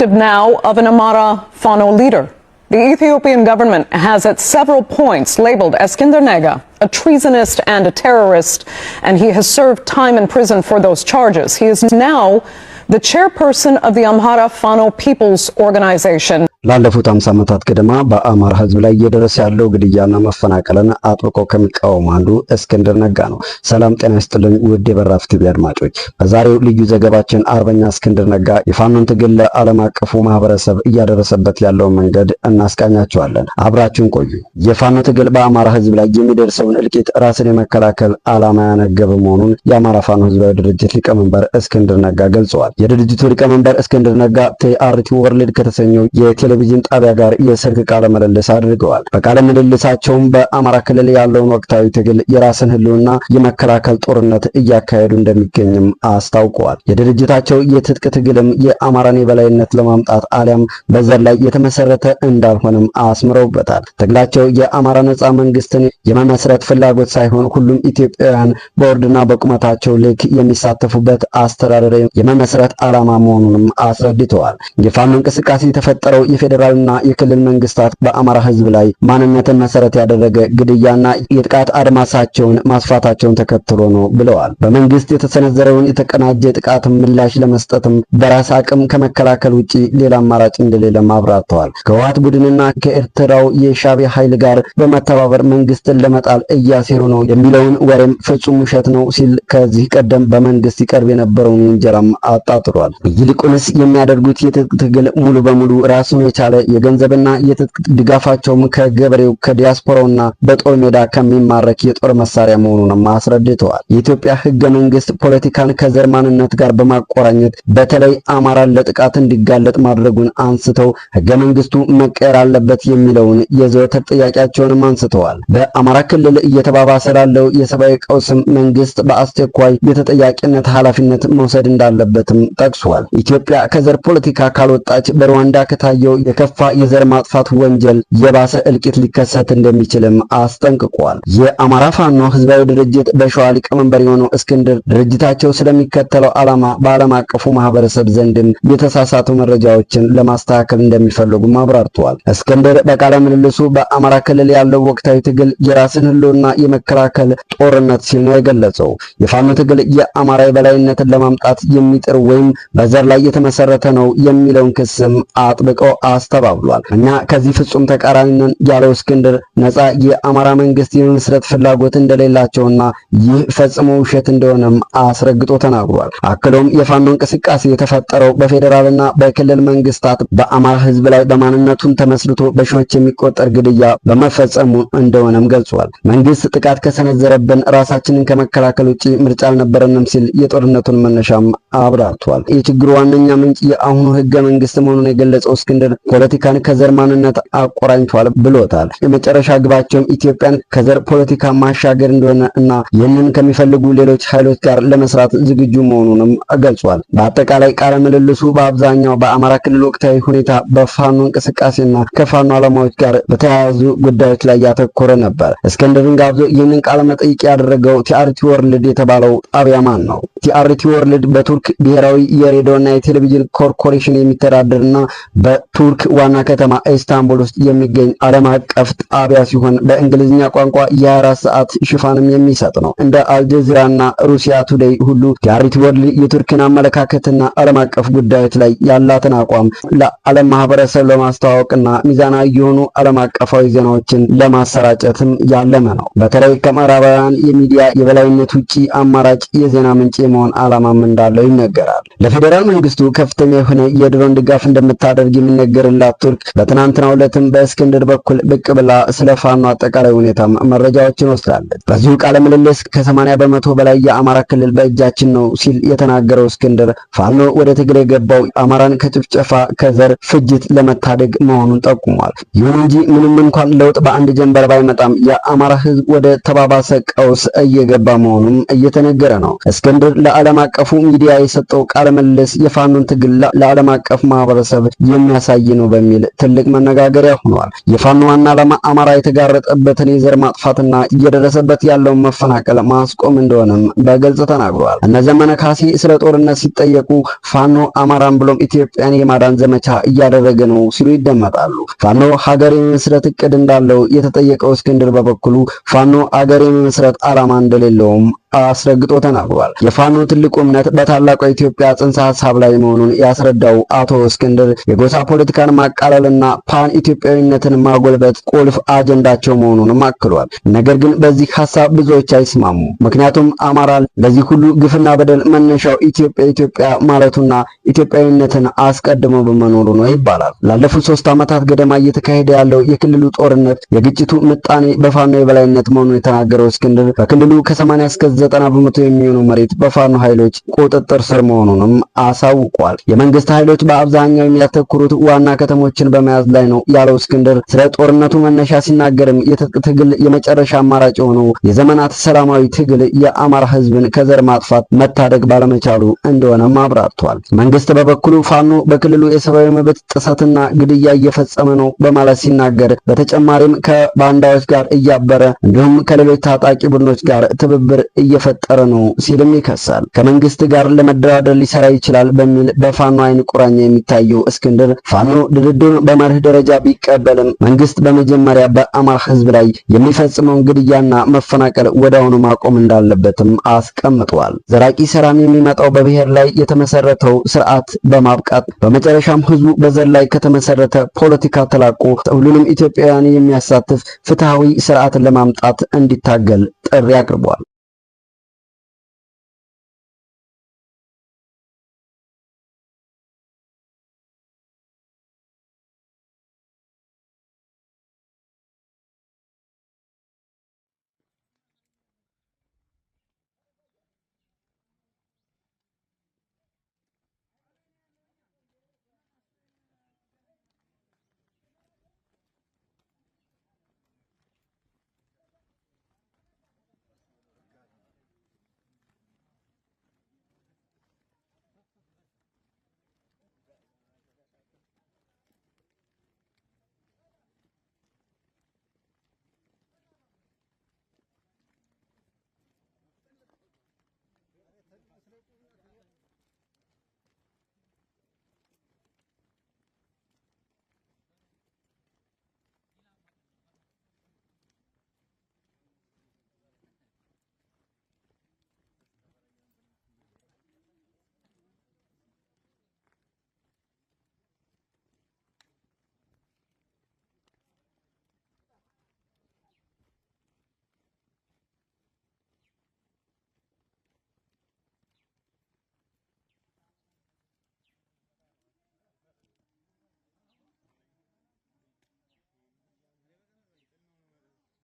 Now of an Amara Fano leader. The Ethiopian government has at several points labeled Eskinder Nega a treasonist and a terrorist, and he has served time in prison for those charges. He is now the chairperson of the Amhara Fano People's Organization. ላለፉት 50 ዓመታት ገደማ በአማራ ህዝብ ላይ እየደረሰ ያለው ግድያና መፈናቀልን አጥብቆ ከሚቃወሙ አንዱ እስክንድር ነጋ ነው። ሰላም ጤና ይስጥልኝ ውድ የበራፍ ቲቪ አድማጮች፣ በዛሬው ልዩ ዘገባችን አርበኛ እስክንድር ነጋ የፋኖን ትግል ለዓለም አቀፉ ማህበረሰብ እያደረሰበት ያለውን መንገድ እናስቃኛቸዋለን። አብራችሁን ቆዩ። የፋኖ ትግል በአማራ ህዝብ ላይ የሚደርሰውን እልቂት ራስን የመከላከል ዓላማ ያነገበ መሆኑን የአማራ ፋኖ ህዝባዊ ድርጅት ሊቀመንበር እስክንድር ነጋ ገልጸዋል። የድርጅቱ ሊቀመንበር እስክንድር ነጋ ቲአርቲ ወርልድ ከተሰኘው ቴሌቪዥን ጣቢያ ጋር የስልክ ቃለ ምልልስ አድርገዋል። በቃለ ምልልሳቸውም በአማራ ክልል ያለውን ወቅታዊ ትግል የራስን ህልውና የመከላከል ጦርነት እያካሄዱ እንደሚገኝም አስታውቀዋል። የድርጅታቸው የትጥቅ ትግልም የአማራን የበላይነት ለማምጣት አሊያም በዘር ላይ የተመሰረተ እንዳልሆነም አስምረውበታል። ትግላቸው የአማራ ነጻ መንግስትን የመመስረት ፍላጎት ሳይሆን ሁሉም ኢትዮጵያውያን በወርድና በቁመታቸው ልክ የሚሳተፉበት አስተዳደር የመመስረት ዓላማ መሆኑንም አስረድተዋል። የፋኖ እንቅስቃሴ የተፈጠረው የፌደራልና የክልል መንግስታት በአማራ ህዝብ ላይ ማንነትን መሰረት ያደረገ ግድያና የጥቃት አድማሳቸውን ማስፋታቸውን ተከትሎ ነው ብለዋል። በመንግስት የተሰነዘረውን የተቀናጀ ጥቃት ምላሽ ለመስጠትም በራስ አቅም ከመከላከል ውጪ ሌላ አማራጭ እንደሌለ አብራርተዋል። ከህወሓት ቡድንና ከኤርትራው የሻዕቢያ ኃይል ጋር በመተባበር መንግስትን ለመጣል እያሴሩ ነው የሚለውን ወሬም ፍጹም ውሸት ነው ሲል ከዚህ ቀደም በመንግስት ይቀርብ የነበረውን ውንጀላም አጣጥሏል። ይልቁንስ የሚያደርጉት የትጥቅ ትግል ሙሉ በሙሉ ራሱን የቻለ የገንዘብና የትጥቅ ድጋፋቸውም ከገበሬው ከዲያስፖራውና በጦር ሜዳ ከሚማረክ የጦር መሳሪያ መሆኑንም አስረድተዋል። የኢትዮጵያ ህገ መንግስት ፖለቲካን ከዘር ማንነት ጋር በማቆራኘት በተለይ አማራን ለጥቃት እንዲጋለጥ ማድረጉን አንስተው ህገ መንግስቱ መቀየር አለበት የሚለውን የዘወትር ጥያቄያቸውንም አንስተዋል። በአማራ ክልል እየተባባሰ ላለው የሰብአዊ ቀውስም መንግስት በአስቸኳይ የተጠያቂነት ኃላፊነት መውሰድ እንዳለበትም ጠቅሷል። ኢትዮጵያ ከዘር ፖለቲካ ካልወጣች በሩዋንዳ ከታየው የከፋ የዘር ማጥፋት ወንጀል የባሰ እልቂት ሊከሰት እንደሚችልም አስጠንቅቋል። የአማራ ፋኖ ህዝባዊ ድርጅት በሸዋ ሊቀመንበር የሆነው እስክንድር ድርጅታቸው ስለሚከተለው ዓላማ በዓለም አቀፉ ማህበረሰብ ዘንድም የተሳሳቱ መረጃዎችን ለማስተካከል እንደሚፈልጉም አብራርተዋል። እስክንድር በቃለ ምልልሱ በአማራ ክልል ያለው ወቅታዊ ትግል የራስን ህልውና የመከላከል ጦርነት ሲል ነው የገለጸው። የፋኖ ትግል የአማራ የበላይነትን ለማምጣት የሚጥር ወይም በዘር ላይ የተመሰረተ ነው የሚለውን ክስም አጥብቀው አስተባብሏል። እኛ ከዚህ ፍጹም ተቃራኒ ነን ያለው እስክንድር ነፃ የአማራ መንግስት የመመስረት ፍላጎት እንደሌላቸውና ይህ ፈጽሞ ውሸት እንደሆነም አስረግጦ ተናግሯል። አክሎም የፋኖ እንቅስቃሴ የተፈጠረው በፌዴራልና በክልል መንግስታት በአማራ ህዝብ ላይ በማንነቱን ተመስርቶ በሺዎች የሚቆጠር ግድያ በመፈጸሙ እንደሆነም ገልጿል። መንግስት ጥቃት ከሰነዘረብን ራሳችንን ከመከላከል ውጪ ምርጫ አልነበረንም ሲል የጦርነቱን መነሻም አብራርቷል። የችግሩ ዋነኛ ምንጭ የአሁኑ ህገ መንግስት መሆኑን የገለጸው እስክንድር ፖለቲካን ከዘር ማንነት አቆራኝቷል ብሎታል። የመጨረሻ ግባቸውም ኢትዮጵያን ከዘር ፖለቲካ ማሻገር እንደሆነ እና ይህንን ከሚፈልጉ ሌሎች ኃይሎች ጋር ለመስራት ዝግጁ መሆኑንም ገልጿል። በአጠቃላይ ቃለ ምልልሱ በአብዛኛው በአማራ ክልል ወቅታዊ ሁኔታ፣ በፋኖ እንቅስቃሴና ከፋኖ ዓላማዎች ጋር በተያያዙ ጉዳዮች ላይ ያተኮረ ነበር። እስክንድርን ጋብዞ ይህንን ቃለ መጠይቅ ያደረገው ቲአርቲ ወርልድ የተባለው ጣቢያ ማን ነው? ቲአርቲ ወርልድ በቱርክ ብሔራዊ የሬዲዮና የቴሌቪዥን ኮርፖሬሽን የሚተዳደርና በቱርክ ዋና ከተማ ኢስታንቡል ውስጥ የሚገኝ ዓለም አቀፍ ጣቢያ ሲሆን በእንግሊዝኛ ቋንቋ የ24 ሰዓት ሽፋንም የሚሰጥ ነው። እንደ አልጀዚራና ሩሲያ ቱዴይ ሁሉ ቲአርቲ ወርልድ የቱርክን አመለካከትና ዓለም አቀፍ ጉዳዮች ላይ ያላትን አቋም ለዓለም ማህበረሰብ ለማስተዋወቅና ሚዛናዊ የሆኑ ዓለም አቀፋዊ ዜናዎችን ለማሰራጨትም ያለመ ነው። በተለይ ከምዕራባውያን የሚዲያ የበላይነት ውጪ አማራጭ የዜና ምንጭ የመሆን ዓላማም እንዳለው ይነገራል። ለፌዴራል መንግስቱ ከፍተኛ የሆነ የድሮን ድጋፍ እንደምታደርግ የሚነገርላት ቱርክ በትናንትናው ዕለትም በእስክንድር በኩል ብቅ ብላ ስለ ፋኖ አጠቃላይ ሁኔታ መረጃዎችን ወስዳለች። በዚሁ ቃለ ምልልስ ከ80 በመቶ በላይ የአማራ ክልል በእጃችን ነው ሲል የተናገረው እስክንድር ፋኖ ወደ ትግሬ የገባው አማራን ከጭፍጨፋ ከዘር ፍጅት ለመታደግ መሆኑን ጠቁሟል። ይሁን እንጂ ምንም እንኳን ለውጥ በአንድ ጀንበር ባይመጣም የአማራ ህዝብ ወደ ተባባሰ ቀውስ እየገባ መሆኑም እየተነገረ ነው። እስክንድር ለዓለም አቀፉ ሚዲያ የሰጠው ቃለ ምልልስ የፋኖን ትግል ለዓለም አቀፍ ማህበረሰብ የሚያሳይ ነው በሚል ትልቅ መነጋገሪያ ሆኗል። የፋኖ ዋና ዓላማ አማራ የተጋረጠበትን የዘር ማጥፋትና እየደረሰበት ያለውን መፈናቀል ማስቆም እንደሆነም በግልጽ ተናግሯል። እነ ዘመነ ካሴ ስለ ጦርነት ሲጠየቁ ፋኖ አማራን ብሎም ኢትዮጵያን የማዳን ዘመቻ እያደረገ ነው ሲሉ ይደመጣሉ። ፋኖ ሀገር የመመስረት እቅድ እንዳለው የተጠየቀው እስክንድር በበኩሉ ፋኖ ሀገር የመመስረት ዓላማ እንደሌለውም አስረግጦ ተናግሯል። የፋኖ ትልቁ እምነት በታላቋ ኢትዮጵያ ጽንሰ ሐሳብ ላይ መሆኑን ያስረዳው አቶ እስክንድር የጎሳ ፖለቲካን ማቃለልና ፓን ኢትዮጵያዊነትን ማጎልበት ቁልፍ አጀንዳቸው መሆኑንም አክሏል። ነገር ግን በዚህ ሐሳብ ብዙዎች አይስማሙ። ምክንያቱም አማራ ለዚህ ሁሉ ግፍና በደል መነሻው ኢትዮጵያ ማለቱና ኢትዮጵያዊነትን አስቀድሞ በመኖሩ ነው ይባላል። ላለፉት 3 ዓመታት ገደማ እየተካሄደ ያለው የክልሉ ጦርነት የግጭቱ ምጣኔ በፋኖ የበላይነት መሆኑን የተናገረው እስክንድር በክልሉ ከ80 እስከ 90 በመቶ የሚሆነው መሬት በፋኖ ኃይሎች ቁጥጥር ስር መሆኑንም አሳውቋል። የመንግስት ኃይሎች በአብዛኛው የሚያተኩሩት ዋና ከተሞችን በመያዝ ላይ ነው ያለው እስክንድር ስለ ጦርነቱ መነሻ ሲናገርም የትጥቅ ትግል የመጨረሻ አማራጭ የሆነው የዘመናት ሰላማዊ ትግል የአማራ ህዝብን ከዘር ማጥፋት መታደግ ባለመቻሉ እንደሆነም አብራርቷል። መንግስት በበኩሉ ፋኖ በክልሉ የሰብአዊ መብት ጥሰትና ግድያ እየፈጸመ ነው በማለት ሲናገር በተጨማሪም ከባንዳዎች ጋር እያበረ እንዲሁም ከሌሎች ታጣቂ ቡድኖች ጋር ትብብር እየፈጠረ ነው ሲልም ይከሳል። ከመንግስት ጋር ለመደራደር ሊሰራ ይችላል በሚል በፋኖ አይን ቁራኛ የሚታየው እስክንድር ፋኖ ድርድር በመርህ ደረጃ ቢቀበልም መንግስት በመጀመሪያ በአማራ ህዝብ ላይ የሚፈጽመውን ግድያና መፈናቀል ወዲያውኑ ማቆም እንዳለበትም አስቀምጧል። ዘላቂ ሰላም የሚመጣው በብሔር ላይ የተመሰረተው ስርዓት በማብቃት በመጨረሻም ህዝቡ በዘር ላይ ከተመሰረተ ፖለቲካ ተላቆ ሁሉንም ኢትዮጵያውያን የሚያሳትፍ ፍትሃዊ ስርዓትን ለማምጣት እንዲታገል ጥሪ አቅርቧል።